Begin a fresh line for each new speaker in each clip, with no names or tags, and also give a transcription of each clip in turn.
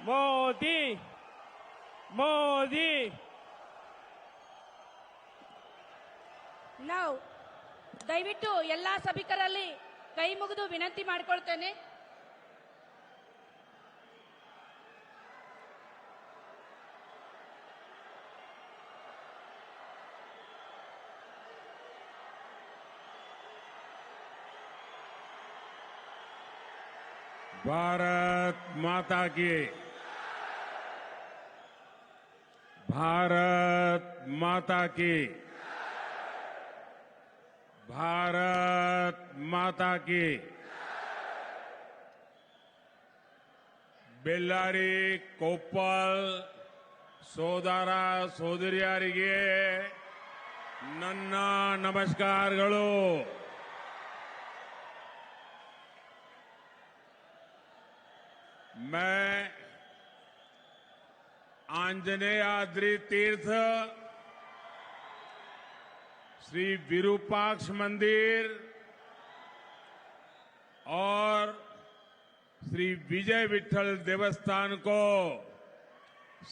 ಮೋದಿ ಮೋದಿ
ನಾವು ದಯವಿಟ್ಟು ಎಲ್ಲಾ ಸಭಿಕರಲ್ಲಿ ಕೈ ಮುಗಿದು ವಿನಂತಿ ಮಾಡಿಕೊಳ್ತೇನೆ.
भारत माता की भारत माता की भारत माता की बेल्लारी कोप्पल ಸೋದರ ಸೋದರಿಯರಿಗೆ ನನ್ನ ನಮಸ್ಕಾರಗಳು. मैं आंजनेयाद्रि तीर्थ श्री विरूपाक्ष मंदिर और श्री विजय विठल देवस्थान को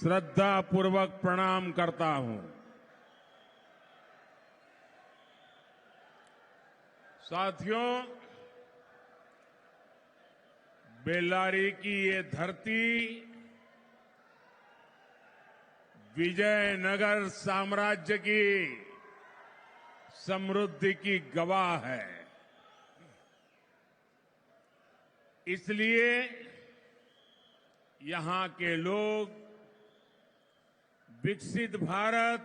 श्रद्धा पूर्वक प्रणाम करता हूं. साथियों, बेल्लारी की ये धरती विजयनगर साम्राज्य की समृद्धि की गवाह है. इसलिए यहां के लोग विकसित भारत,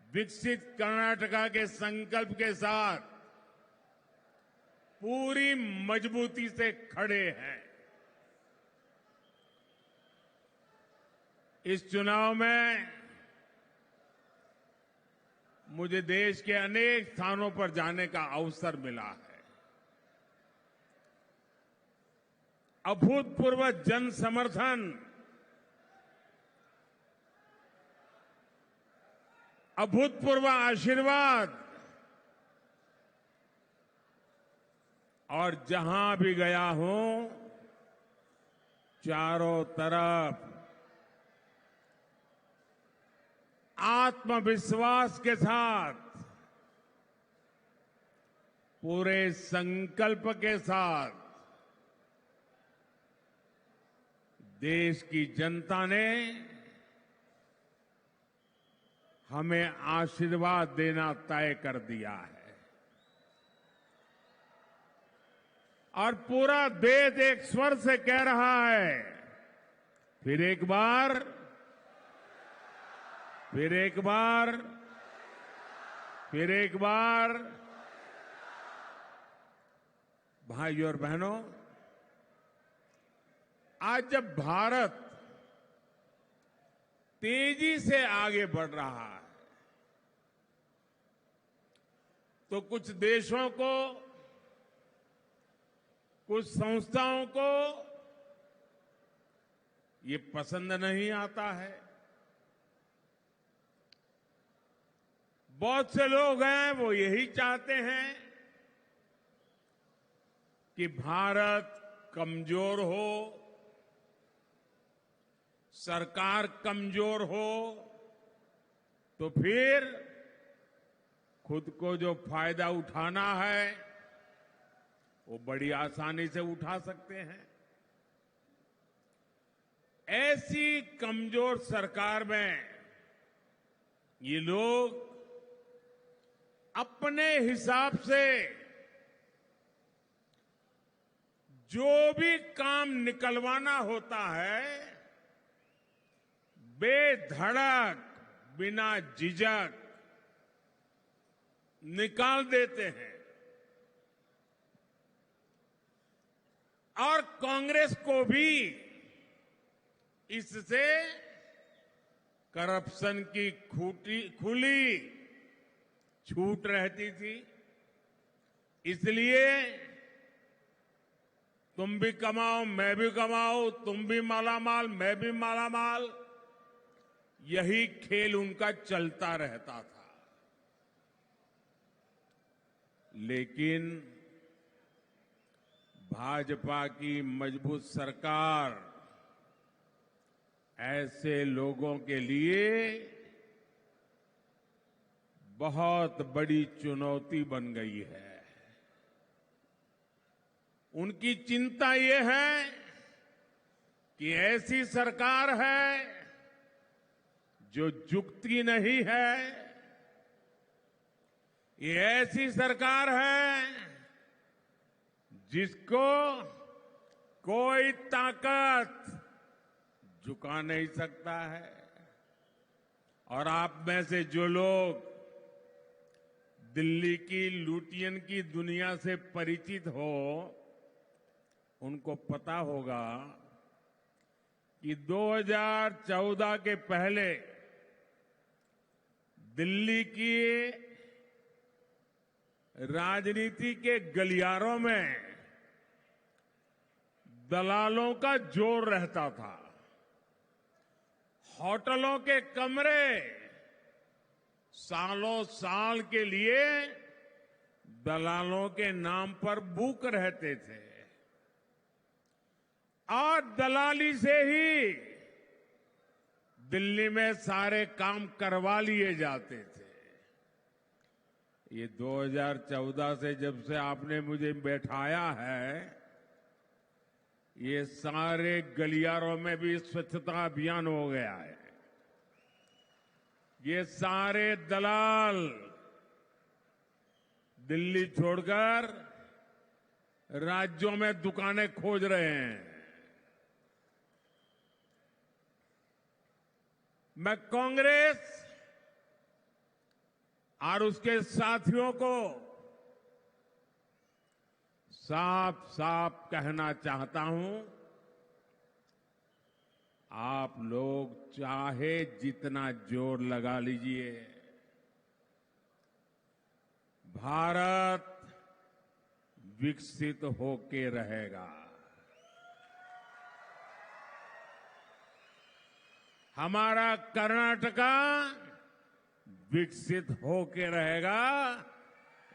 विकसित कर्नाटका के संकल्प के साथ पूरी मजबूती से खड़े हैं. इस चुनाव में मुझे देश के अनेक स्थानों पर जाने का अवसर मिला है. अभूतपूर्व जन समर्थन, अभूतपूर्व आशीर्वाद और जहां भी गया हूं चारों तरफ आत्मविश्वास के साथ, पूरे संकल्प के साथ देश की जनता ने हमें आशीर्वाद देना तय कर दिया है. और पूरा देश एक स्वर से कह रहा है, फिर एक बार भाइयों और बहनों, आज जब भारत तेजी से आगे बढ़ रहा है तो कुछ देशों को, कुछ संस्थाओं को ये पसंद नहीं आता है. बहुत से लोग हैं वो यही चाहते हैं कि भारत कमजोर हो, सरकार कमजोर हो, तो फिर खुद को जो फायदा उठाना है वो बड़ी आसानी से उठा सकते हैं. ऐसी कमजोर सरकार में ये लोग अपने हिसाब से जो भी काम निकलवाना होता है बेधड़क, बिना झिझक निकाल देते हैं. और कांग्रेस को भी इससे करप्शन की खुली छूट रहती थी. इसलिए तुम भी कमाओ, मैं भी कमाऊं, तुम भी मालामाल, मैं भी मालामाल, यही खेल उनका चलता रहता था. लेकिन भाजपा की मजबूत सरकार ऐसे लोगों के लिए बहुत बड़ी चुनौती बन गई है। उनकी चिंता ये है कि ऐसी सरकार है जो झुकती नहीं है, ये ऐसी सरकार है जिसको कोई ताकत झुका नहीं सकता है। और आप में से जो लोग दिल्ली की लुटियन की दुनिया से परिचित हो, उनको पता होगा कि 2014 के पहले दिल्ली की राजनीति के गलियारों में दलालों का जोर रहता था। होटलों के कमरे सालों साल के लिए दलालों के नाम पर बुक रहते थे और दलाली से ही दिल्ली में सारे काम करवा लिए जाते थे। ये 2014 से जब से आपने मुझे बैठाया है, ये सारे गलियारों में भी स्वच्छता अभियान हो गया है। ये सारे दलाल दिल्ली छोड़कर राज्यों में दुकानें खोज रहे हैं। मैं कांग्रेस और उसके साथियों को साफ साफ कहना चाहता हूं, आप लोग चाहे जितना जोर लगा लीजिए, भारत विकसित होके रहेगा। हमारा कर्नाटका विकसित होके रहेगा।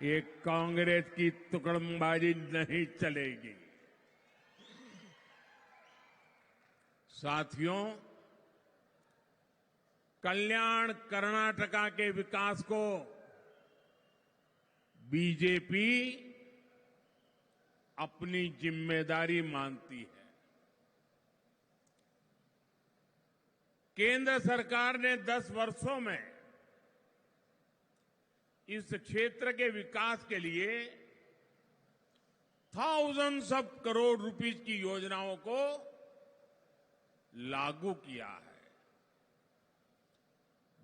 ये कांग्रेस की तुकड़मबाजी नहीं चलेगी। साथियों, कल्याण कर्नाटका के विकास को बीजेपी अपनी जिम्मेदारी मानती है। केंद्र सरकार ने 10 वर्षों में इस क्षेत्र के विकास के लिए थाउजेंड्स ऑफ करोड़ रुपीस की योजनाओं को लागू किया है।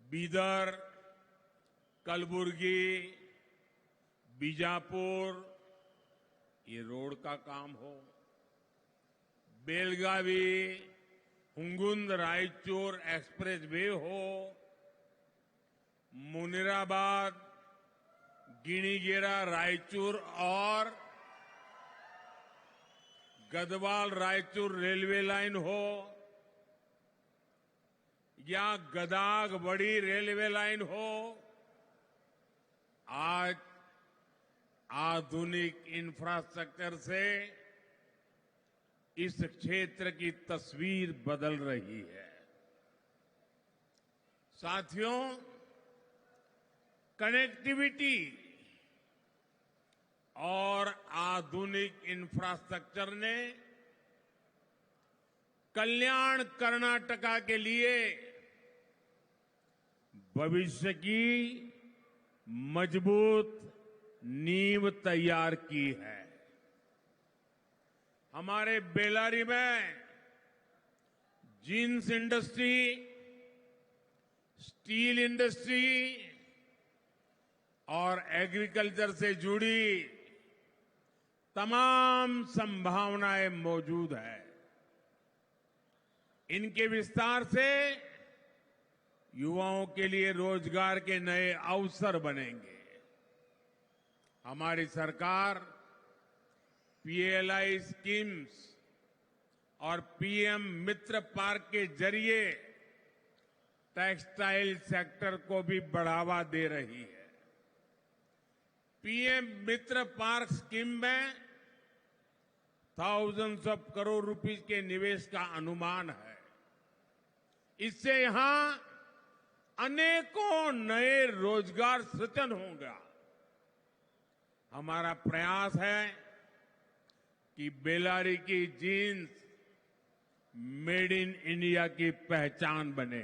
बीदर, कलबुर्गी, बीजापुर, ये रोड का काम हो, बेलगावी, हुंगुंद रायचूर एक्सप्रेस वे हो, मुनिराबाद, गिणीगेरा रायचूर और गदवाल रायचूर रेलवे लाइन हो, या गदाग बड़ी रेलवे लाइन हो, आज आधुनिक इंफ्रास्ट्रक्चर से इस क्षेत्र की तस्वीर बदल रही है। साथियों, कनेक्टिविटी और आधुनिक इंफ्रास्ट्रक्चर ने कल्याण कर्नाटका के लिए भविष्य की मजबूत नींव तैयार की है। हमारे बेलारी में जींस इंडस्ट्री, स्टील इंडस्ट्री और एग्रीकल्चर से जुड़ी तमाम संभावनाएं मौजूद है। इनके विस्तार से युवाओं के लिए रोजगार के नए अवसर बनेंगे। हमारी सरकार पीएलआई स्कीम्स और पीएम मित्र पार्क के जरिए टेक्सटाइल सेक्टर को भी बढ़ावा दे रही है। पीएम मित्र पार्क स्कीम में थाउजेंड्स ऑफ करोड़ रुपीस के निवेश का अनुमान है। इससे यहां अनेकों नए रोजगार सृजन होगा। हमारा प्रयास है कि बेल्लारी की जींस मेड इन इंडिया की पहचान बने।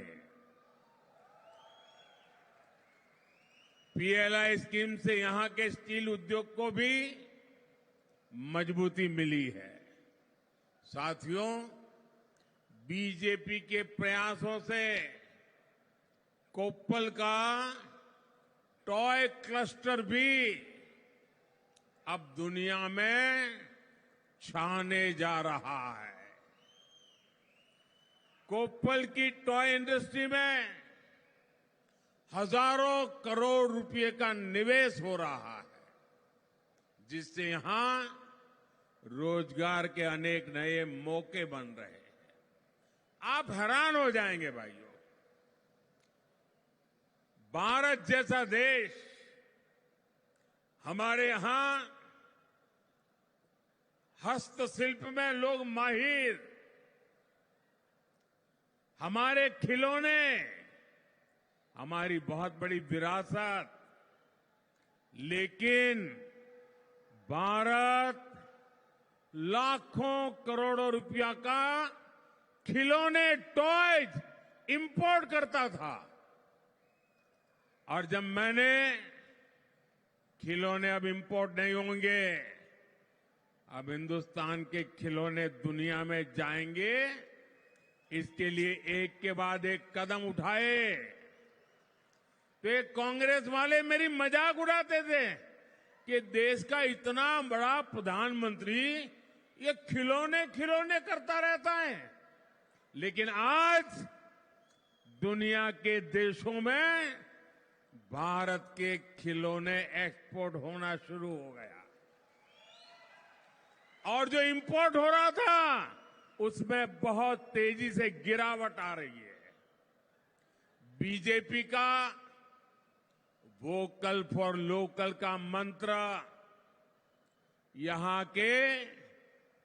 पीएलआई स्कीम से यहां के स्टील उद्योग को भी मजबूती मिली है। साथियों, बीजेपी के प्रयासों से कोप्पल का टॉय क्लस्टर भी अब दुनिया में छाने जा रहा है। कोप्पल की टॉय इंडस्ट्री में हजारों करोड़ रुपए का निवेश हो रहा है, जिससे यहां रोजगार के अनेक नए मौके बन रहे हैं। आप हैरान हो जाएंगे भाइयों, भारत जैसा देश, हमारे यहां हस्तशिल्प में लोग माहिर, हमारे खिलौने, हमारी बहुत बड़ी विरासत, लेकिन भारत लाखों करोड़ों रुपया का खिलौने, टॉयज इंपोर्ट करता था। और जब मैंने खिलौने अब इंपोर्ट नहीं होंगे, अब हिंदुस्तान के खिलौने दुनिया में जाएंगे, इसके लिए एक के बाद एक कदम उठाए। तो ये कांग्रेस वाले मेरी मजाक उड़ाते थे कि देश का इतना बड़ा प्रधानमंत्री ये खिलौने खिलौने करता रहता है। लेकिन आज दुनिया के देशों में भारत के खिलौने एक्सपोर्ट होना शुरू हो गया, और जो इंपोर्ट हो रहा था उसमें बहुत तेजी से गिरावट आ रही है। बीजेपी का वोकल फॉर लोकल का मंत्र यहां के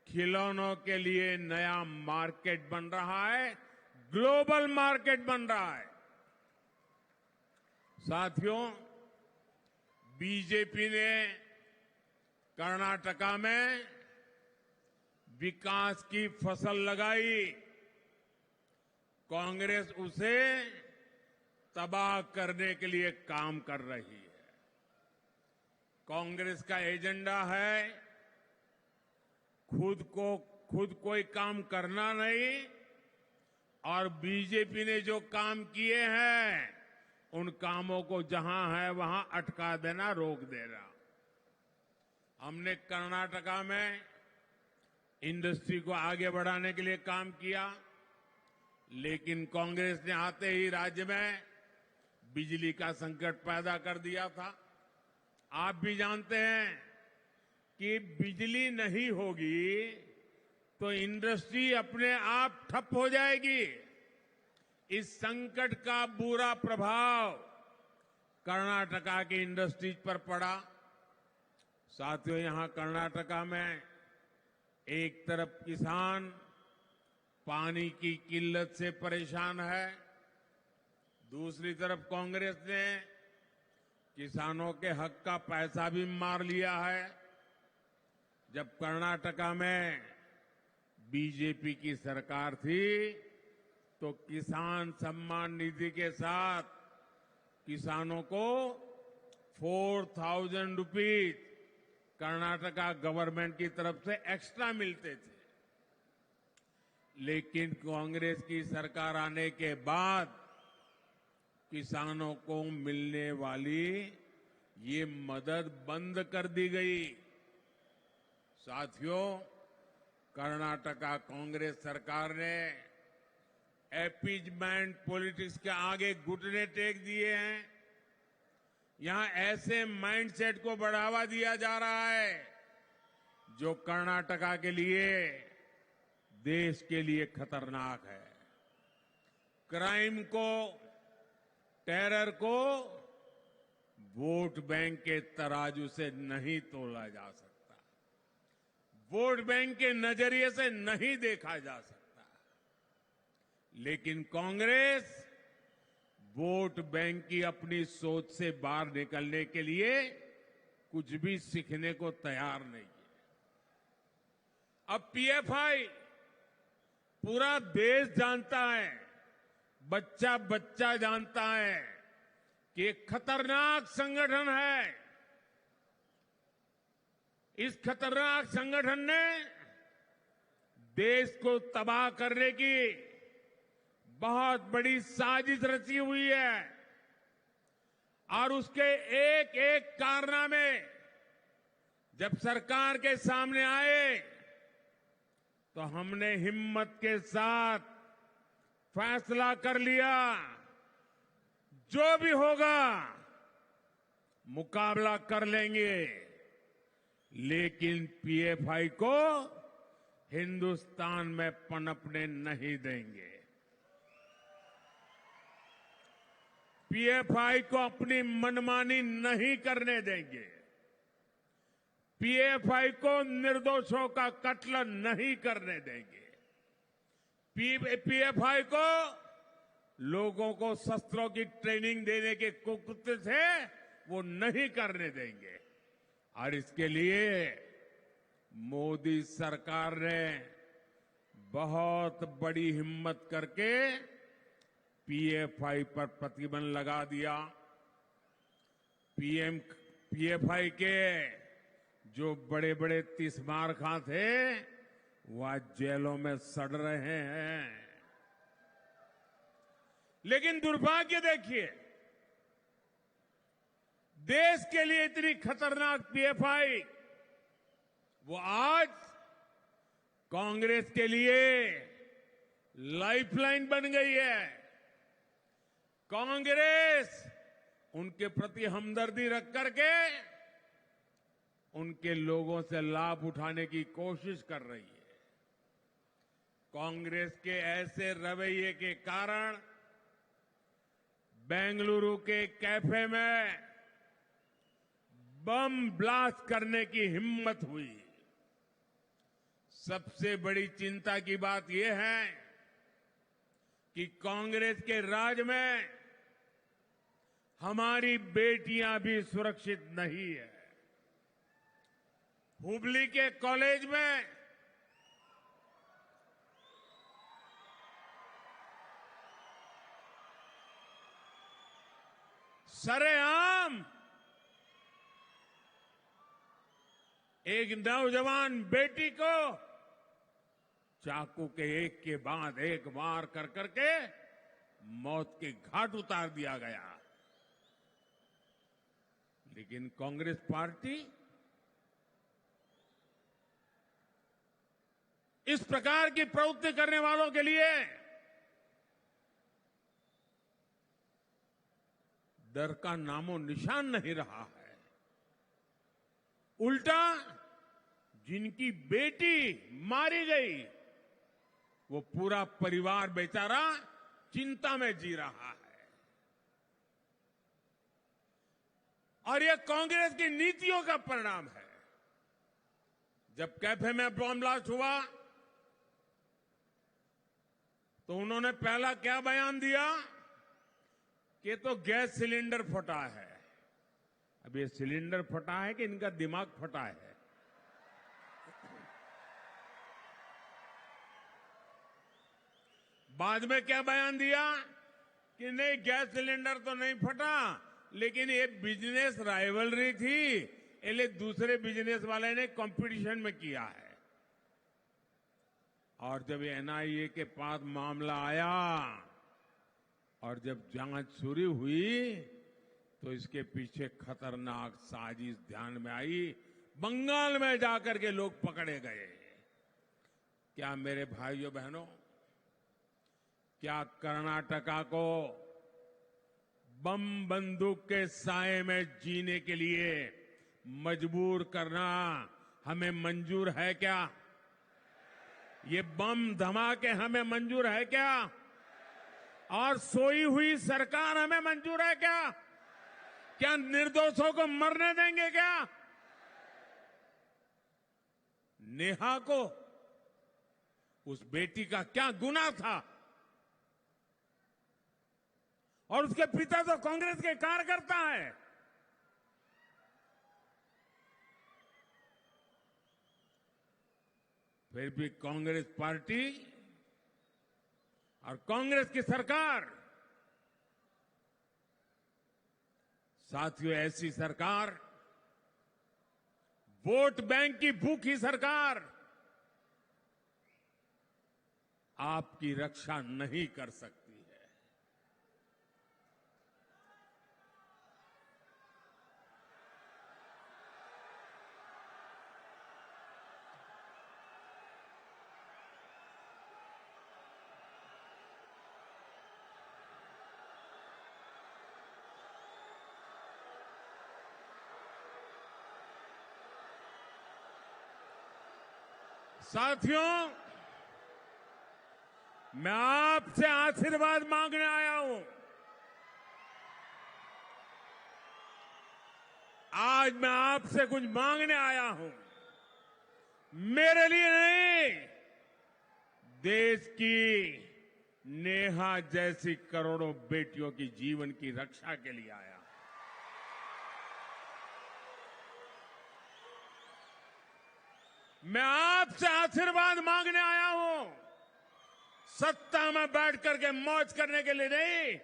खिलौनों के लिए नया मार्केट बन रहा है, ग्लोबल मार्केट बन रहा है। साथियों, बीजेपी ने कर्नाटका में विकास की फसल लगाई, कांग्रेस उसे तबाह करने के लिए काम कर रही है। कांग्रेस का एजेंडा है खुद कोई काम करना नहीं, और बीजेपी ने जो काम किए हैं उन कामों को जहां है वहां अटका देना, रोक देना। हमने कर्नाटका में इंडस्ट्री को आगे बढ़ाने के लिए काम किया, लेकिन कांग्रेस ने आते ही राज्य में बिजली का संकट पैदा कर दिया था। आप भी जानते हैं कि बिजली नहीं होगी तो इंडस्ट्री अपने आप ठप हो जाएगी। इस संकट का बुरा प्रभाव कर्नाटका की इंडस्ट्रीज पर पड़ा। साथियों, यहां कर्नाटका में एक तरफ किसान पानी की किल्लत से परेशान है, दूसरी तरफ कांग्रेस ने किसानों के हक का पैसा भी मार लिया है। जब कर्नाटका में बीजेपी की सरकार थी तो किसान सम्मान निधि के साथ किसानों को 4,000 रुपीज कर्नाटका गवर्नमेंट की तरफ से एक्स्ट्रा मिलते थे। लेकिन कांग्रेस की सरकार आने के बाद किसानों को मिलने वाली ये मदद बंद कर दी गई। साथियों, कर्नाटका कांग्रेस सरकार ने अपीजमेंट पॉलिटिक्स के आगे घुटने टेक दिए हैं। यहां ऐसे माइंडसेट को बढ़ावा दिया जा रहा है जो कर्नाटका के लिए, देश के लिए खतरनाक है। क्राइम को, टेरर को वोट बैंक के तराजू से नहीं तोला जा सकता, वोट बैंक के नजरिए से नहीं देखा जा सकता। लेकिन कांग्रेस वोट बैंक की अपनी सोच से बाहर निकलने के लिए कुछ भी सीखने को तैयार नहीं है। अब पीएफआई पूरा देश जानता है, बच्चा बच्चा जानता है कि एक खतरनाक संगठन है। इस खतरनाक संगठन ने देश को तबाह करने की बहुत बड़ी साजिश रची हुई है और उसके एक एक कारनामे जब सरकार के सामने आए तो हमने हिम्मत के साथ फैसला कर लिया, जो भी होगा मुकाबला कर लेंगे, लेकिन पीएफआई को हिंदुस्तान में पनपने नहीं देंगे। पीएफआई को अपनी मनमानी नहीं करने देंगे। पीएफआई को निर्दोषों का कत्ल नहीं करने देंगे। पीएफआई को लोगों को शस्त्रों की ट्रेनिंग देने के कुकृत्य से वो नहीं करने देंगे। और इसके लिए मोदी सरकार ने बहुत बड़ी हिम्मत करके पीएफआई पर प्रतिबंध लगा दिया। पीएफआई के जो बड़े बड़े तीसमारखां थे वो आज जेलों में सड़ रहे हैं। लेकिन दुर्भाग्य देखिए, देश के लिए इतनी खतरनाक पीएफआई वो आज कांग्रेस के लिए लाइफलाइन बन गई है। कांग्रेस उनके प्रति हमदर्दी रख करके उनके लोगों से लाभ उठाने की कोशिश कर रही है। कांग्रेस के ऐसे रवैये के कारण बेंगलुरु के कैफे में बम ब्लास्ट करने की हिम्मत हुई। सबसे बड़ी चिंता की बात यह है कि कांग्रेस के राज में हमारी बेटियां भी सुरक्षित नहीं है। हुबली के कॉलेज में सरेआम एक नौजवान बेटी को चाकू के एक के बाद एक वार कर करके मौत के घाट उतार दिया गया। लेकिन कांग्रेस पार्टी इस प्रकार की प्रवृत्ति करने वालों के लिए डर का नामो निशान नहीं रहा है। उल्टा जिनकी बेटी मारी गई वो पूरा परिवार बेचारा चिंता में जी रहा है। और यह कांग्रेस की नीतियों का परिणाम है। जब कैफे में बम ब्लास्ट हुआ तो उन्होंने पहला क्या बयान दिया कि तो गैस सिलेंडर फटा है। अब ये सिलेंडर फटा है कि इनका दिमाग फटा है? बाद में क्या बयान दिया कि नहीं, गैस सिलेंडर तो नहीं फटा, लेकिन ये बिजनेस राइवलरी थी, इसलिए दूसरे बिजनेस वाले ने कंपटीशन में किया है। और जब एनआईए के पास मामला आया और जब जांच शुरू हुई तो इसके पीछे खतरनाक साजिश ध्यान में आई। बंगाल में जाकर के लोग पकड़े गए। क्या मेरे भाइयों बहनों, क्या कर्नाटका को बम बंदूक के साए में जीने के लिए मजबूर करना हमें मंजूर है क्या? ये बम धमाके हमें मंजूर है क्या? और सोई हुई सरकार हमें मंजूर है क्या? क्या निर्दोषों को मरने देंगे क्या? नेहा को, उस बेटी का क्या गुनाह था और उसके पिता तो कांग्रेस के कार्यकर्ता है। फिर भी कांग्रेस पार्टी और कांग्रेस की सरकार, साथियों, ऐसी सरकार, वोट बैंक की भूखी सरकार आपकी रक्षा नहीं कर सकती है। साथियों, मैं आपसे आशीर्वाद मांगने आया हूं। आज मैं आपसे कुछ मांगने आया हूं। मेरे लिए नहीं, देश की नेहा जैसी करोड़ों बेटियों की जीवन की रक्षा के लिए आया हूं। मैं आपसे आशीर्वाद मांगने आया हूं, सत्ता में बैठ करके मौज करने के लिए नहीं।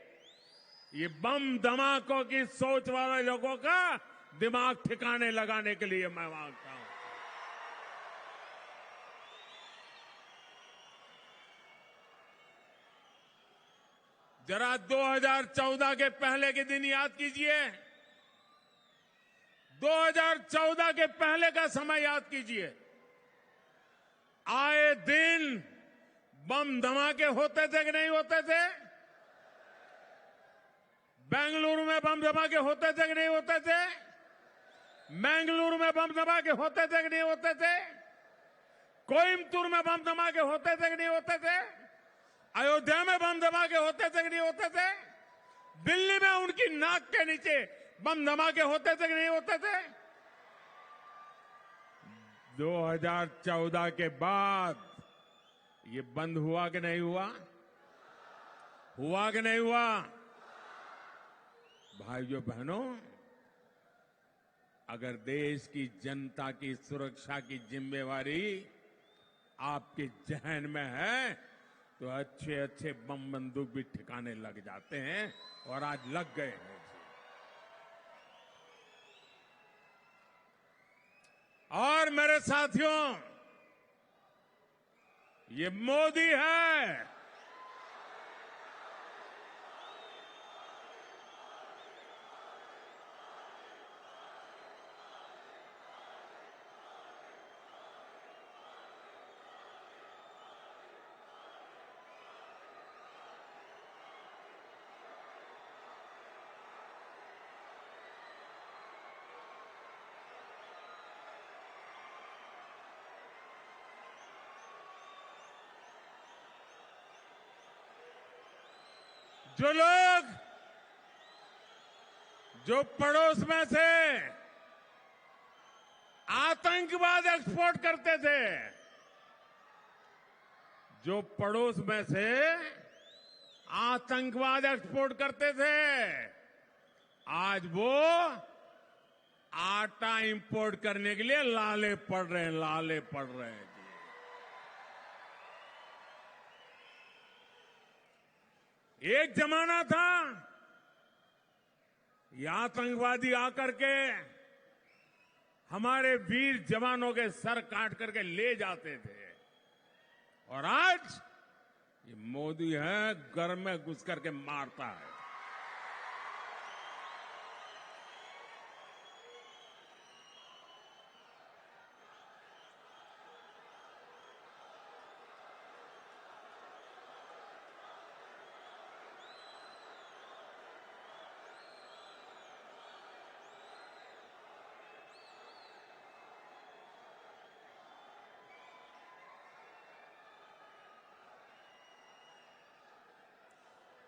ये बम धमाकों की सोच वाले लोगों का दिमाग ठिकाने लगाने के लिए मैं मांगता हूं। जरा 2014 के पहले के दिन याद कीजिए। 2014 के पहले का समय याद कीजिए। आए दिन बम धमाके होते थे कि नहीं होते थे? बेंगलुरु में बम धमाके होते थे कि नहीं होते थे? मंगलुरु में बम धमाके होते थे कि नहीं होते थे? कोयम्बतूर में बम धमाके होते थे कि नहीं होते थे? अयोध्या में बम धमाके होते थे कि नहीं होते थे? दिल्ली में उनकी नाक के नीचे बम धमाके होते थे कि नहीं होते थे? 2014 के बाद ये बंद हुआ कि नहीं हुआ? हुआ कि नहीं हुआ? भाइयों बहनों, अगर देश की जनता की सुरक्षा की जिम्मेवारी आपके जहन में है तो अच्छे अच्छे बम बंदूक भी ठिकाने लग जाते हैं, और आज लग गए हैं। और मेरे साथियों, ये मोदी है, जो लोग जो पड़ोस में से आतंकवाद एक्सपोर्ट करते थे, जो पड़ोस में से आतंकवाद एक्सपोर्ट करते थे, आज वो आटा इंपोर्ट करने के लिए लाले पड़ रहे हैं, लाले पड़ रहे हैं। एक जमाना था, ये आतंकवादी आकर के हमारे वीर जवानों के सर काट करके ले जाते थे, और आज ये मोदी है, घर में घुस करके मारता है।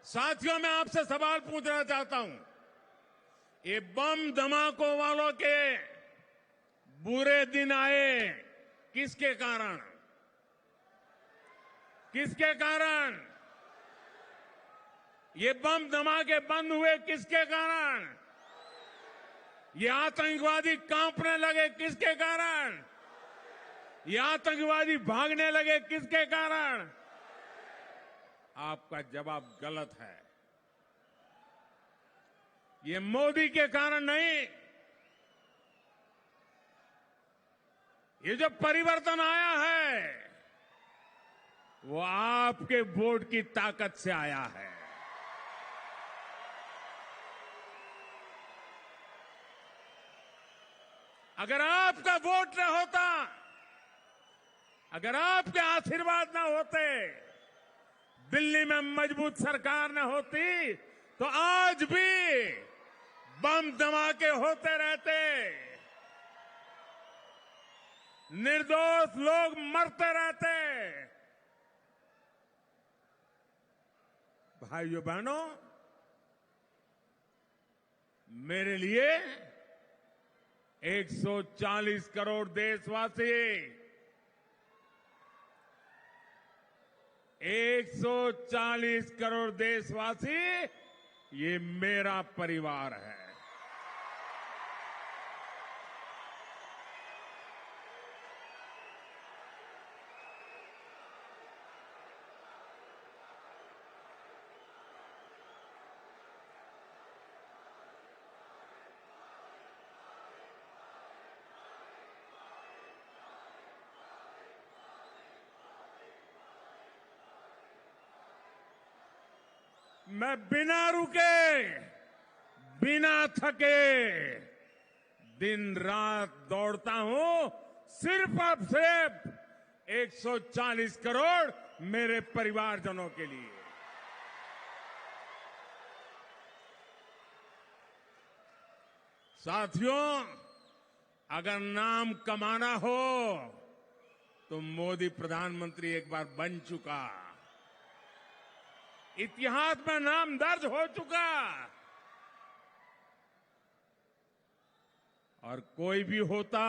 साथियों, मैं आपसे सवाल पूछना चाहता हूं, ये बम धमाकों वालों के बुरे दिन आए किसके कारण? किसके कारण? ये बम धमाके बंद हुए किसके कारण? ये आतंकवादी कांपने लगे किसके कारण? ये आतंकवादी भागने लगे किसके कारण? आपका जवाब गलत है। ये मोदी के कारण नहीं। ये जो परिवर्तन आया है वो आपके वोट की ताकत से आया है। अगर आपका वोट न होता, अगर आपके आशीर्वाद न होते, दिल्ली में मजबूत सरकार न होती, तो आज भी बम धमाके होते रहते, निर्दोष लोग मरते रहते। भाइयों बहनों, मेरे लिए 140 करोड़ देशवासी, 140 करोड़ देशवासी ये मेरा परिवार है। मैं बिना रुके, बिना थके दिन रात दौड़ता हूं सिर्फ और सिर्फ 140 करोड़ मेरे परिवारजनों के लिए। साथियों, अगर नाम कमाना हो तो मोदी प्रधानमंत्री एक बार बन चुका, इतिहास में नाम दर्ज हो चुका, और कोई भी होता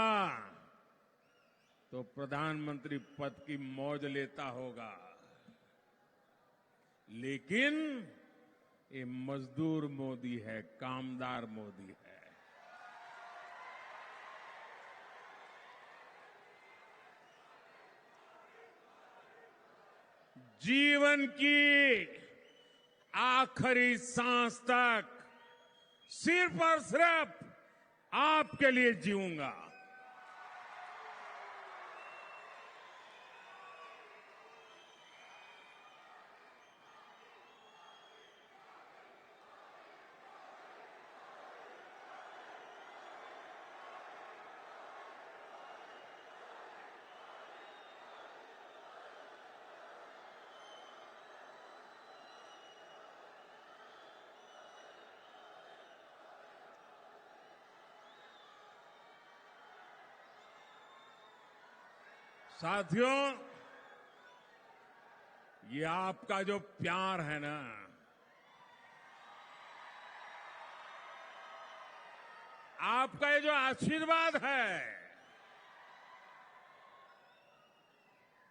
तो प्रधानमंत्री पद की मौज लेता होगा। लेकिन ये मजदूर मोदी है, कामदार मोदी है। जीवन की आखिरी सांस तक सिर्फ और सिर्फ आपके लिए जीऊंगा। साथियों, ये आपका जो प्यार है ना, आपका ये जो आशीर्वाद है,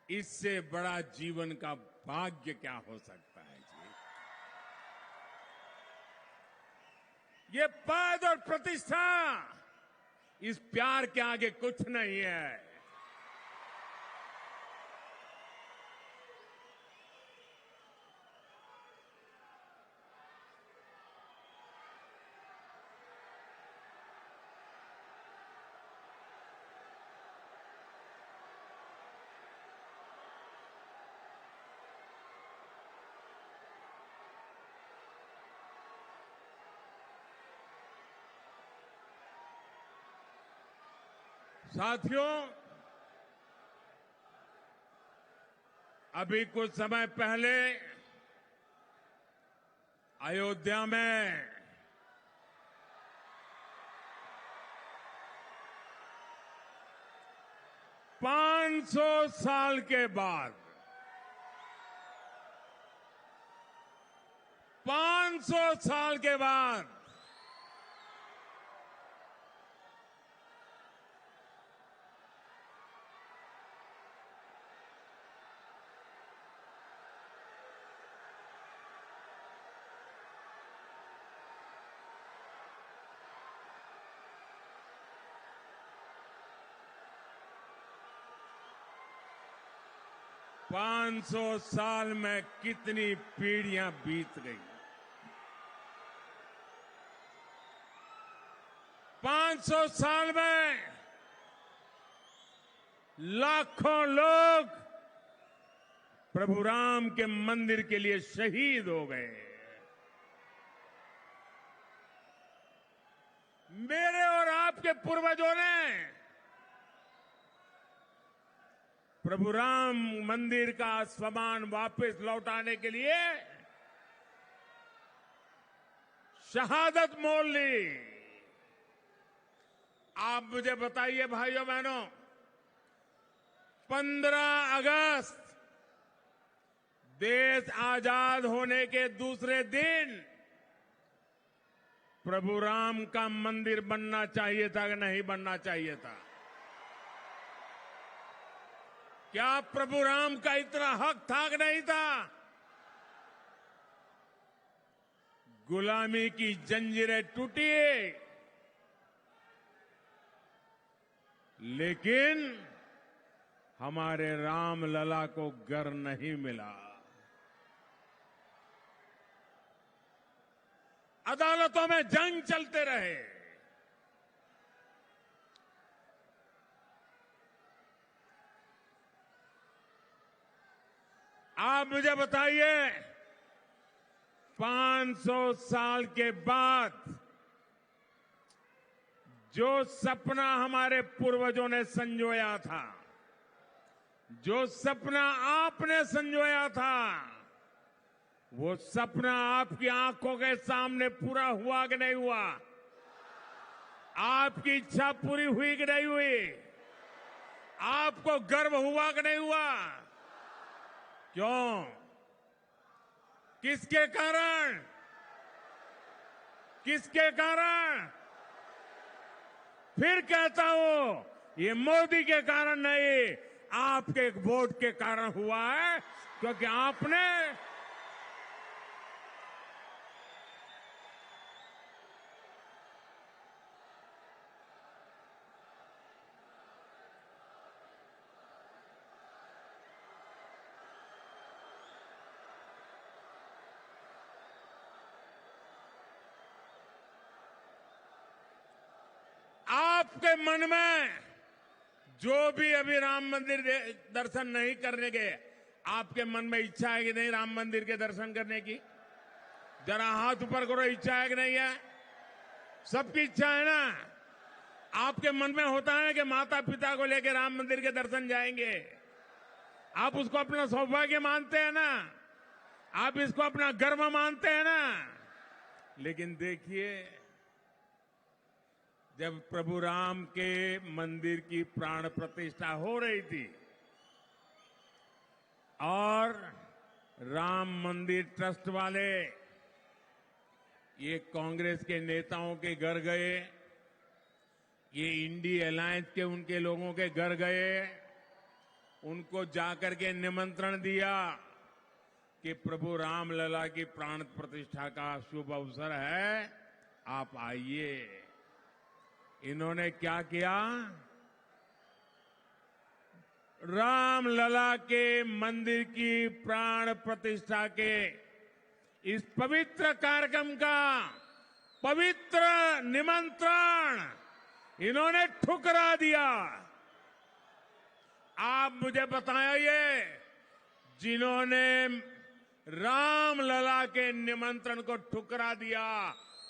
इससे बड़ा जीवन का भाग्य क्या हो सकता है जी। ये पद और प्रतिष्ठा इस प्यार के आगे कुछ नहीं है। साथियों, अभी कुछ समय पहले अयोध्या में 500 साल के बाद 500 साल के बाद 500 साल में कितनी पीढ़ियां बीत गई। 500 साल में लाखों लोग प्रभु राम के मंदिर के लिए शहीद हो गए। मेरे और आपके पूर्वजों ने प्रभु राम मंदिर का सम्मान वापस लौटाने के लिए शहादत मोल ली। आप मुझे बताइए भाइयों बहनों, 15 अगस्त देश आजाद होने के दूसरे दिन प्रभु राम का मंदिर बनना चाहिए था कि नहीं बनना चाहिए था? क्या प्रभु राम का इतना हक था कि नहीं था? गुलामी की जंजीरें टूटी, लेकिन हमारे राम लला को घर नहीं मिला। अदालतों में जंग चलते रहे। आप मुझे बताइए, 500 साल के बाद जो सपना हमारे पूर्वजों ने संजोया था, जो सपना आपने संजोया था, वो सपना आपकी आंखों के सामने पूरा हुआ कि नहीं हुआ? आपकी इच्छा पूरी हुई कि नहीं हुई? आपको गर्व हुआ कि नहीं हुआ? क्यों? किसके कारण? किसके कारण? फिर कहता हूं, ये मोदी के कारण नहीं, आपके वोट के कारण हुआ है, क्योंकि आपने आपके मन में जो भी अभी राम मंदिर दर्शन नहीं करने के, आपके मन में इच्छा है कि नहीं राम मंदिर के दर्शन करने की? जरा हाथ ऊपर करो, इच्छा है कि नहीं है? सबकी इच्छा है ना? आपके मन में होता है कि माता पिता को लेकर राम मंदिर के दर्शन जाएंगे। आप उसको अपना सौभाग्य मानते हैं ना? आप इसको अपना गर्व मानते हैं ना? लेकिन देखिए, जब प्रभु राम के मंदिर की प्राण प्रतिष्ठा हो रही थी और राम मंदिर ट्रस्ट वाले ये कांग्रेस के नेताओं के घर गए, ये इंडी अलायंस के उनके लोगों के घर गए, उनको जाकर के निमंत्रण दिया कि प्रभु राम लला की प्राण प्रतिष्ठा का शुभ अवसर है, आप आइए। इन्होंने क्या किया? राम लला के मंदिर की प्राण प्रतिष्ठा के इस पवित्र कार्यक्रम का पवित्र निमंत्रण इन्होंने ठुकरा दिया। आप मुझे बताइए, जिन्होंने राम लला के निमंत्रण को ठुकरा दिया,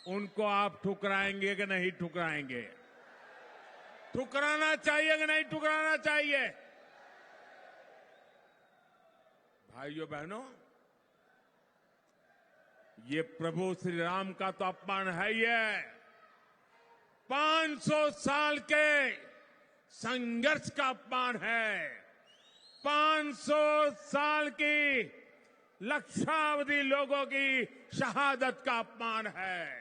उनको आप ठुकराएंगे कि नहीं ठुकराएंगे? ठुकराना चाहिए कि नहीं ठुकराना चाहिए? भाइयों बहनों, ये प्रभु श्री राम का तो अपमान है ही है। 500 साल के संघर्ष का अपमान है। 500 साल की लक्षावधि लोगों की शहादत का अपमान है।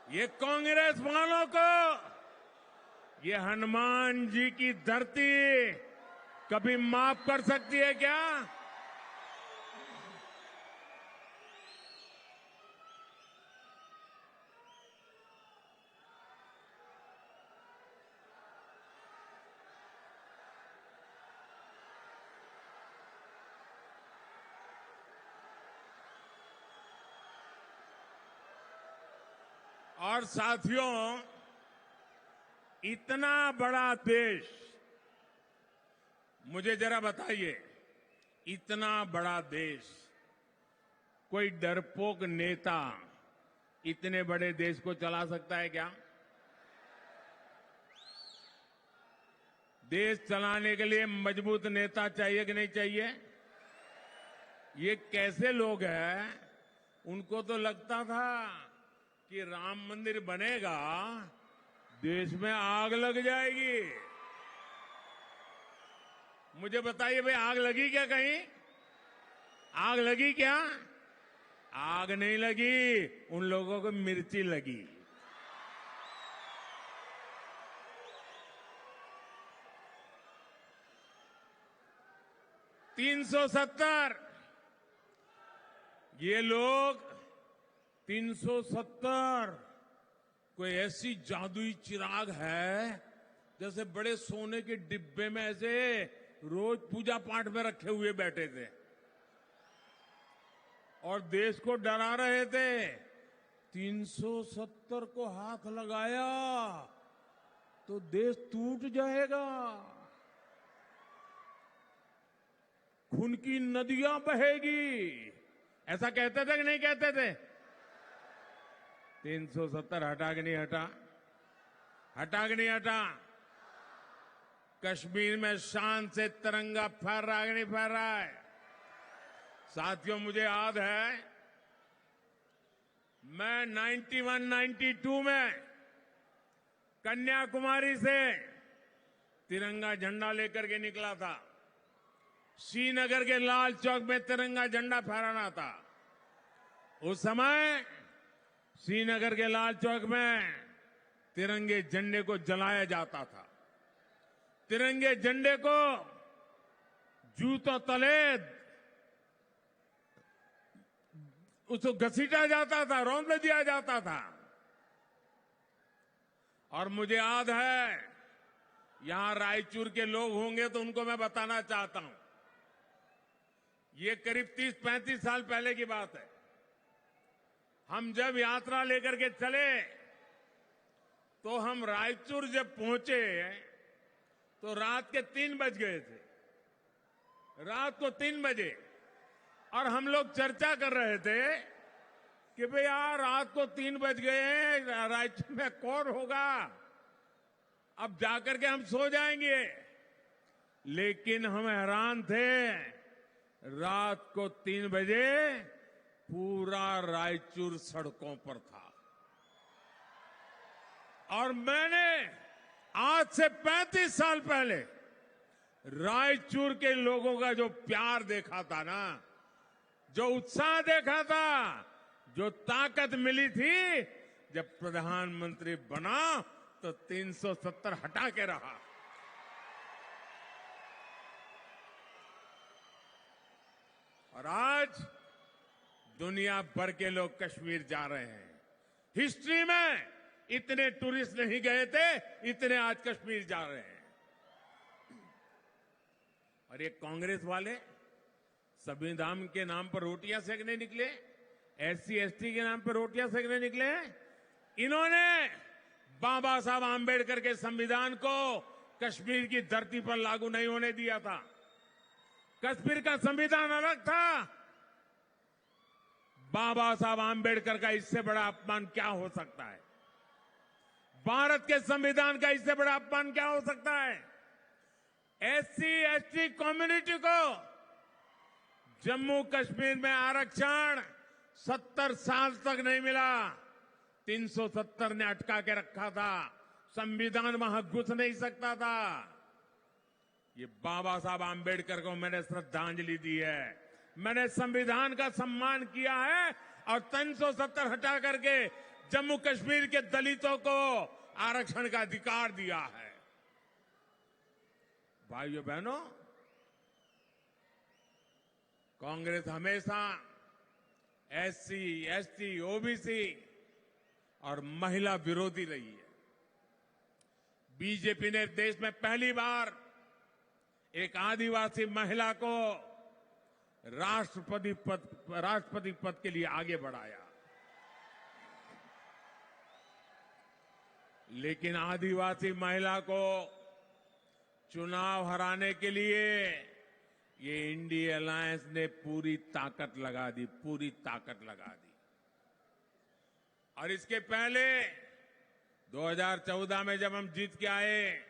ये कांग्रेस वालों को ये हनुमान जी की धरती कभी माफ कर सकती है क्या? और साथियों, इतना बड़ा देश, मुझे जरा बताइए, इतना बड़ा देश, कोई डरपोक नेता इतने बड़े देश को चला सकता है क्या? देश चलाने के लिए मजबूत नेता चाहिए कि नहीं चाहिए? ये कैसे लोग हैं? उनको तो लगता था कि राम मंदिर बनेगा, देश में आग लग जाएगी। मुझे बताइए भाई, आग लगी क्या कहीं? आग लगी क्या? आग नहीं लगी, उन लोगों को मिर्ची लगी। $370, ये लोग 370 कोई ऐसी जादुई चिराग है जैसे बड़े सोने के डिब्बे में ऐसे रोज पूजा पाठ में रखे हुए बैठे थे और देश को डरा रहे थे। 370 को हाथ लगाया तो देश टूट जाएगा, खून की नदियां बहेगी, ऐसा कहते थे कि नहीं कहते थे? 370 हटा कि नहीं हटा? हटा कि नहीं हटा? कश्मीर में शान से तिरंगा फहर रहा है कि नहीं फहर रहा है? साथियों, मुझे याद है, मैं 91-92 में कन्याकुमारी से तिरंगा झंडा लेकर के निकला था। श्रीनगर के लाल चौक में तिरंगा झंडा फहराना था। उस समय श्रीनगर के लाल चौक में तिरंगे झंडे को जलाया जाता था। तिरंगे झंडे को जूतों तले उसको घसीटा जाता था, रौंद दिया जाता था। और मुझे याद है, यहां रायचूर के लोग होंगे तो उनको मैं बताना चाहता हूं, ये करीब 30-35 साल पहले की बात है। हम जब यात्रा लेकर के चले तो हम रायचूर जब पहुंचे तो रात के 3 बज गए थे। रात को 3 बजे, और हम लोग चर्चा कर रहे थे कि भाई यार, रात को 3 बज गए हैं, रायचूर में कौन होगा, अब जाकर के हम सो जाएंगे। लेकिन हम हैरान थे, रात को 3 बजे पूरा रायचूर सड़कों पर था। और मैंने आज से 35 साल पहले रायचूर के लोगों का जो प्यार देखा था ना, जो उत्साह देखा था, जो ताकत मिली थी, जब प्रधानमंत्री बना तो 370 हटा के रहा। और आज दुनिया भर के लोग कश्मीर जा रहे हैं। हिस्ट्री में इतने टूरिस्ट नहीं गए थे, इतने आज कश्मीर जा रहे हैं। और ये कांग्रेस वाले संविधान के नाम पर रोटियां सेकने निकले, SC/ST के नाम पर रोटियां सेकने निकले। इन्होंने बाबा साहब आंबेडकर के संविधान को कश्मीर की धरती पर लागू नहीं होने दिया था। कश्मीर का संविधान अलग था। बाबा साहब आंबेडकर का इससे बड़ा अपमान क्या हो सकता है? भारत के संविधान का इससे बड़ा अपमान क्या हो सकता है? SC/ST कम्युनिटी को जम्मू कश्मीर में आरक्षण 70 साल तक नहीं मिला। 370 ने अटका के रखा था, संविधान वहां घुस नहीं सकता था। ये बाबा साहब आंबेडकर को मैंने श्रद्धांजलि दी है, मैंने संविधान का सम्मान किया है, और 370 हटा करके जम्मू कश्मीर के दलितों को आरक्षण का अधिकार दिया है। भाइयों बहनों, कांग्रेस हमेशा SC/ST, OBC और महिला विरोधी रही है। बीजेपी ने देश में पहली बार एक आदिवासी महिला को राष्ट्रपति पद के लिए आगे बढ़ाया। लेकिन आदिवासी महिला को चुनाव हराने के लिए ये इंडिया अलायंस ने पूरी ताकत लगा दी, पूरी ताकत लगा दी। और इसके पहले 2014 में जब हम जीत के आए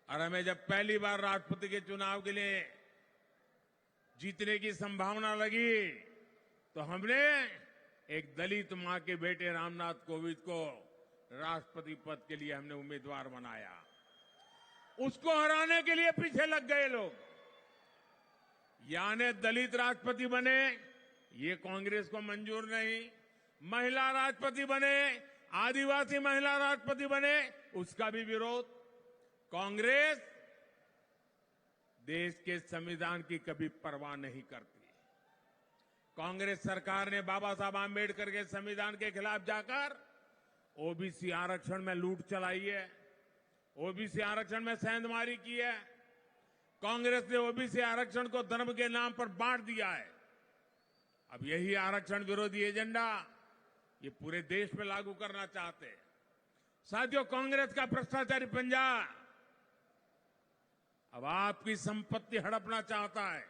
और हमें जब पहली बार राष्ट्रपति के चुनाव के लिए जीतने की संभावना लगी, तो हमने एक दलित मां के बेटे रामनाथ कोविंद को राष्ट्रपति पद के लिए हमने उम्मीदवार बनाया। उसको हराने के लिए पीछे लग गए लोग। यानी दलित राष्ट्रपति बने, ये कांग्रेस को मंजूर नहीं। महिला राष्ट्रपति बने, आदिवासी महिला राष्ट्रपति बने, उसका भी विरोध। कांग्रेस देश के संविधान की कभी परवाह नहीं करती। कांग्रेस सरकार ने बाबा साहब आंबेडकर के संविधान के खिलाफ जाकर ओबीसी आरक्षण में लूट चलाई है, ओबीसी आरक्षण में सेंधमारी की है। कांग्रेस ने ओबीसी आरक्षण को धर्म के नाम पर बांट दिया है। अब यही आरक्षण विरोधी एजेंडा ये पूरे देश में लागू करना चाहते हैं। साथियों, कांग्रेस का भ्रष्टाचारी पंजा अब आपकी संपत्ति हड़पना चाहता है।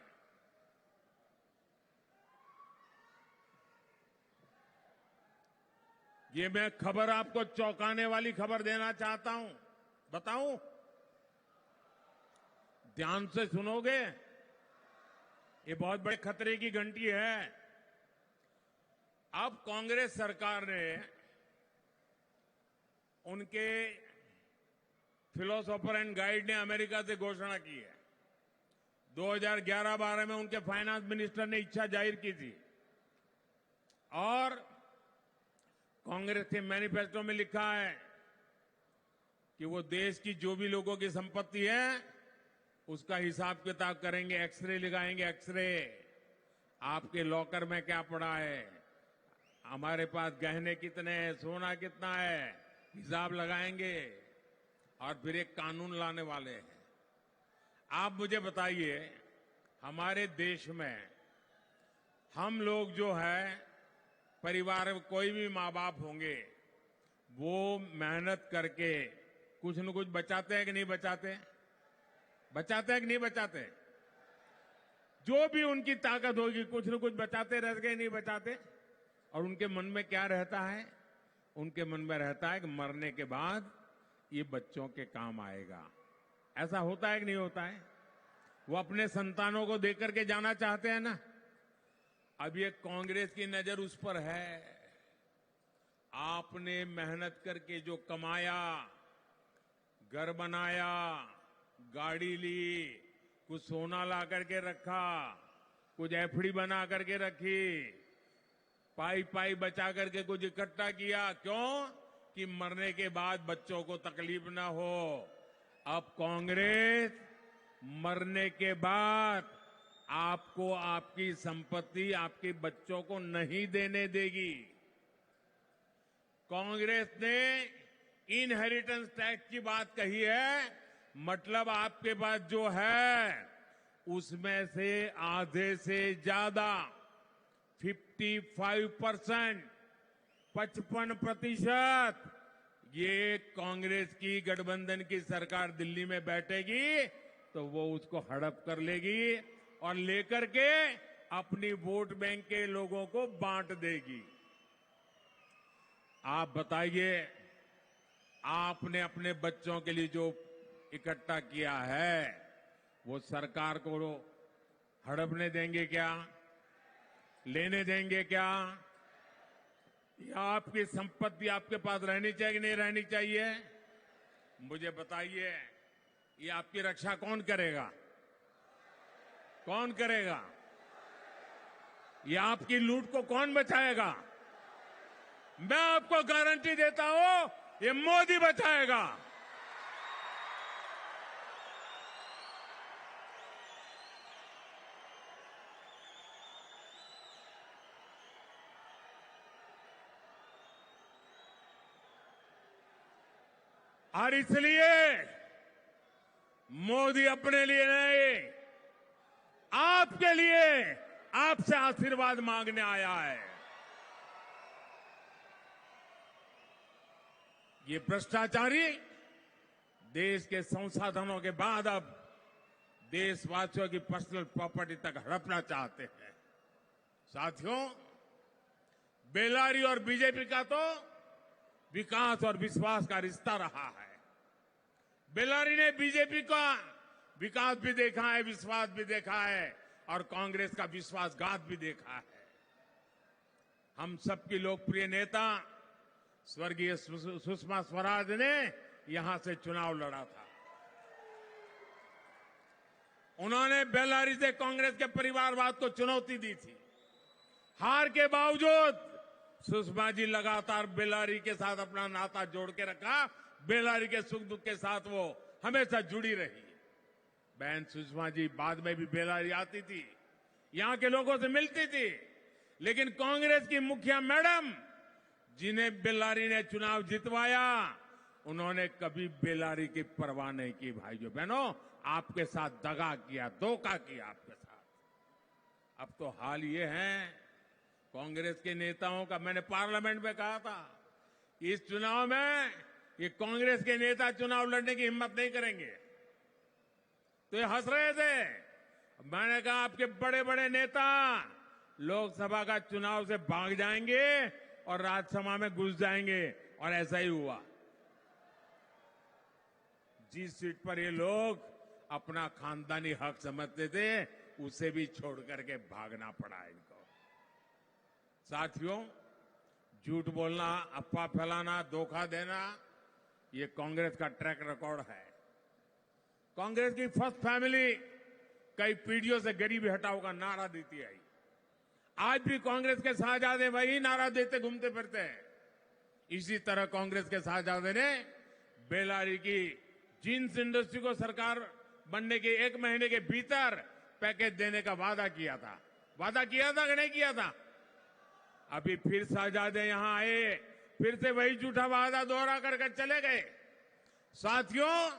ये मैं खबर आपको चौंकाने वाली खबर देना चाहता हूं, बताऊं? ध्यान से सुनोगे? ये बहुत बड़े खतरे की घंटी है। अब कांग्रेस सरकार ने उनके फिलोसोफर एंड गाइड ने अमेरिका से घोषणा की है। 2011-12 में उनके फाइनेंस मिनिस्टर ने इच्छा जाहिर की थी और कांग्रेस के मैनिफेस्टो में लिखा है कि वो देश की जो भी लोगों की संपत्ति है उसका हिसाब किताब करेंगे, एक्सरे लगाएंगे, एक्सरे। आपके लॉकर में क्या पड़ा है, हमारे पास गहने कितने हैं, सोना कितना है, हिसाब लगाएंगे और फिर एक कानून लाने वाले हैं। आप मुझे बताइए, हमारे देश में हम लोग जो है, परिवार में कोई भी माँ बाप होंगे, वो मेहनत करके कुछ न कुछ बचाते हैं कि नहीं बचाते? बचाते हैं कि नहीं बचाते? जो भी उनकी ताकत होगी कुछ न कुछ बचाते रह गए, नहीं बचाते? और उनके मन में क्या रहता है? उनके मन में रहता है कि मरने के बाद ये बच्चों के काम आएगा। ऐसा होता है कि नहीं होता है? वो अपने संतानों को देकर के जाना चाहते हैं ना। अब ये कांग्रेस की नजर उस पर है। आपने मेहनत करके जो कमाया, घर बनाया, गाड़ी ली, कुछ सोना ला करके रखा, कुछ एफडी बना करके रखी, पाई पाई बचा करके कुछ इकट्ठा किया। क्यों? कि मरने के बाद बच्चों को तकलीफ ना हो। अब कांग्रेस मरने के बाद आपको आपकी संपत्ति आपके बच्चों को नहीं देने देगी। कांग्रेस ने इनहेरिटेंस टैक्स की बात कही है, मतलब आपके पास जो है उसमें से आधे से ज्यादा 55%, 55% ये कांग्रेस की गठबंधन की सरकार दिल्ली में बैठेगी तो वो उसको हड़प कर लेगी और लेकर के अपनी वोट बैंक के लोगों को बांट देगी। आप बताइए, आपने अपने बच्चों के लिए जो इकट्ठा किया है वो सरकार को हड़पने देंगे क्या? लेने देंगे क्या? या आपकी संपत्ति आपके पास रहनी चाहिए कि नहीं रहनी चाहिए? मुझे बताइए, ये आपकी रक्षा कौन करेगा? कौन करेगा? ये आपकी लूट को कौन बचाएगा? मैं आपको गारंटी देता हूं, ये मोदी बचाएगा। और इसलिए मोदी अपने लिए नहीं, आपके लिए आपसे आशीर्वाद मांगने आया है। ये भ्रष्टाचारी देश के संसाधनों के बाद अब देशवासियों की पर्सनल प्रॉपर्टी तक हड़पना चाहते हैं। साथियों, बेलारी और बीजेपी का तो विकास और विश्वास का रिश्ता रहा है। बेलारी ने बीजेपी का विकास भी देखा है, विश्वास भी देखा है और कांग्रेस का विश्वासघात भी देखा है। हम सबकी लोकप्रिय नेता स्वर्गीय सुषमा स्वराज ने यहां से चुनाव लड़ा था। उन्होंने बेलारी से कांग्रेस के परिवारवाद को चुनौती दी थी। हार के बावजूद सुषमा जी लगातार बेलारी के साथ अपना नाता जोड़ के रखा। बेलारी के सुख दुख के साथ वो हमेशा जुड़ी रही। बहन सुषमा जी बाद में भी बेलारी आती थी, यहां के लोगों से मिलती थी, लेकिन कांग्रेस की मुखिया मैडम जिन्हें बेलारी ने चुनाव जितवाया, उन्होंने कभी बेलारी की परवाह नहीं की। भाइयों बहनों, आपके साथ दगा किया, धोखा किया आपके साथ। अब तो हाल ये है, कांग्रेस के नेताओं का, मैंने पार्लियामेंट में कहा था, इस चुनाव में ये कांग्रेस के नेता चुनाव लड़ने की हिम्मत नहीं करेंगे। तो ये हंस रहे थे। मैंने कहा आपके बड़े बड़े नेता लोकसभा का चुनाव से भाग जाएंगे और राज्यसभा में घुस जाएंगे, और ऐसा ही हुआ। जिस सीट पर ये लोग अपना खानदानी हक समझते थे, उसे भी छोड़ करके भागना पड़ा इनको। साथियों, झूठ बोलना, अफवाह फैलाना, धोखा देना, ये कांग्रेस का ट्रैक रिकॉर्ड है। कांग्रेस की फर्स्ट फैमिली कई पीढ़ियों से गरीबी हटाओ का नारा देती आई। आज भी कांग्रेस के साहजादे वही नारा देते घूमते फिरते हैं। इसी तरह कांग्रेस के साहजादे ने बेलारी की जींस इंडस्ट्री को सरकार बनने के 1 महीने के भीतर पैकेज देने का वादा किया था। वादा किया था कि नहीं किया था? अभी फिर साहजादे यहां आए, फिर से वही झूठा वादा दोहरा करके चले गए। साथियों,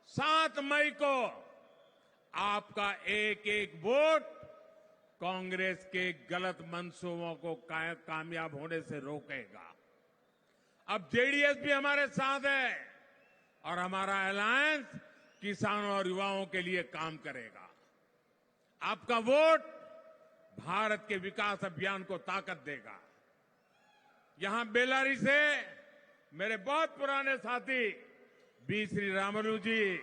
7 मई को आपका एक एक वोट कांग्रेस के गलत मंसूबों को कामयाब होने से रोकेगा। अब जेडीएस भी हमारे साथ है और हमारा अलायंस किसानों और युवाओं के लिए काम करेगा। आपका वोट भारत के विकास अभियान को ताकत देगा। यहां बेलारी से मेरे बहुत पुराने साथी बी श्री रामुलु जी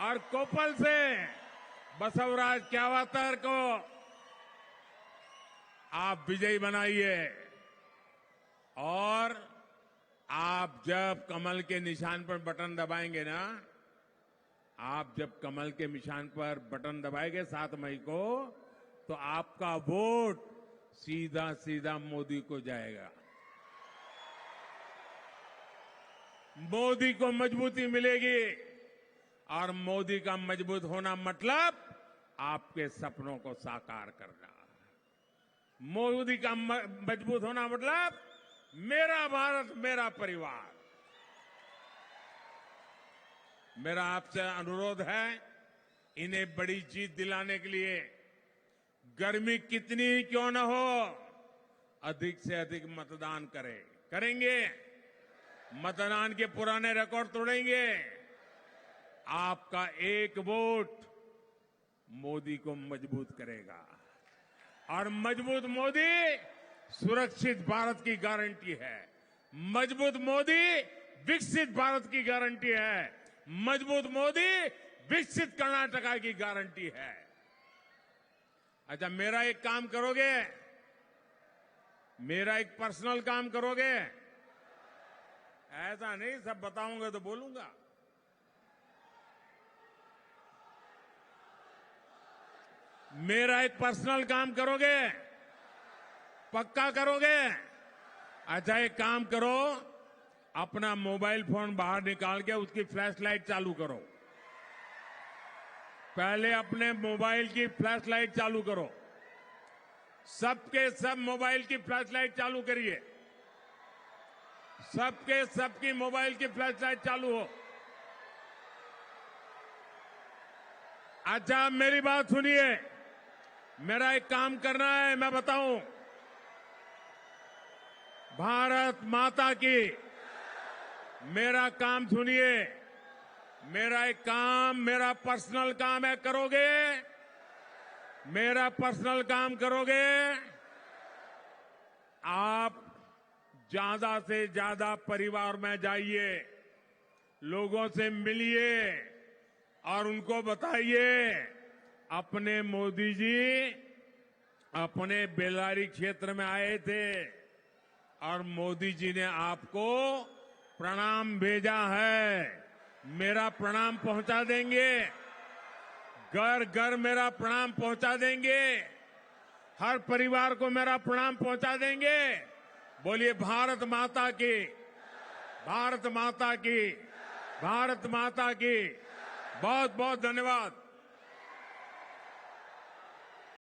और कोपल से बसवराज क्यावातर को आप विजयी बनाइए, और आप जब कमल के निशान पर बटन दबाएंगे ना, आप जब कमल के निशान पर बटन दबाएंगे 7 मई को, तो आपका वोट सीधा सीधा मोदी को जाएगा। मोदी को मजबूती मिलेगी, और मोदी का मजबूत होना मतलब आपके सपनों को साकार करना। मोदी का मजबूत होना मतलब मेरा भारत, मेरा परिवार। मेरा आपसे अनुरोध है, इन्हें बड़ी जीत दिलाने के लिए गर्मी कितनी ही क्यों न हो, अधिक से अधिक मतदान करेंगे। मतदान के पुराने रिकॉर्ड तोड़ेंगे। आपका एक वोट मोदी को मजबूत करेगा, और मजबूत मोदी सुरक्षित भारत की गारंटी है। मजबूत मोदी विकसित भारत की गारंटी है। मजबूत मोदी विकसित कर्नाटका की गारंटी है। अच्छा, मेरा एक काम करोगे? मेरा एक पर्सनल काम करोगे? ऐसा नहीं, सब बताऊंगा तो बोलूंगा। मेरा एक पर्सनल काम करोगे? पक्का करोगे? अच्छा, एक काम करो, अपना मोबाइल फोन बाहर निकाल के उसकी फ्लैश लाइट चालू करो। पहले अपने मोबाइल की फ्लैश लाइट चालू करो। सबके सब मोबाइल की फ्लैश लाइट चालू करिए। सबके सबकी मोबाइल की फ्लैश लाइट चालू हो। अच्छा, मेरी बात सुनिए। मेरा एक काम करना है, मैं बताऊं। भारत माता की, मेरा काम सुनिए। मेरा एक काम, मेरा पर्सनल काम है, करोगे? मेरा पर्सनल काम करोगे? आप ज्यादा से ज्यादा परिवार में जाइए, लोगों से मिलिए और उनको बताइए अपने मोदी जी अपने बेल्लारी क्षेत्र में आए थे और मोदी जी ने आपको प्रणाम भेजा है। मेरा प्रणाम पहुंचा देंगे, घर घर मेरा प्रणाम पहुंचा देंगे, हर परिवार को मेरा प्रणाम पहुंचा देंगे। बोलिए भारत माता की, भारत माता की, भारत माता की। बहुत बहुत धन्यवाद।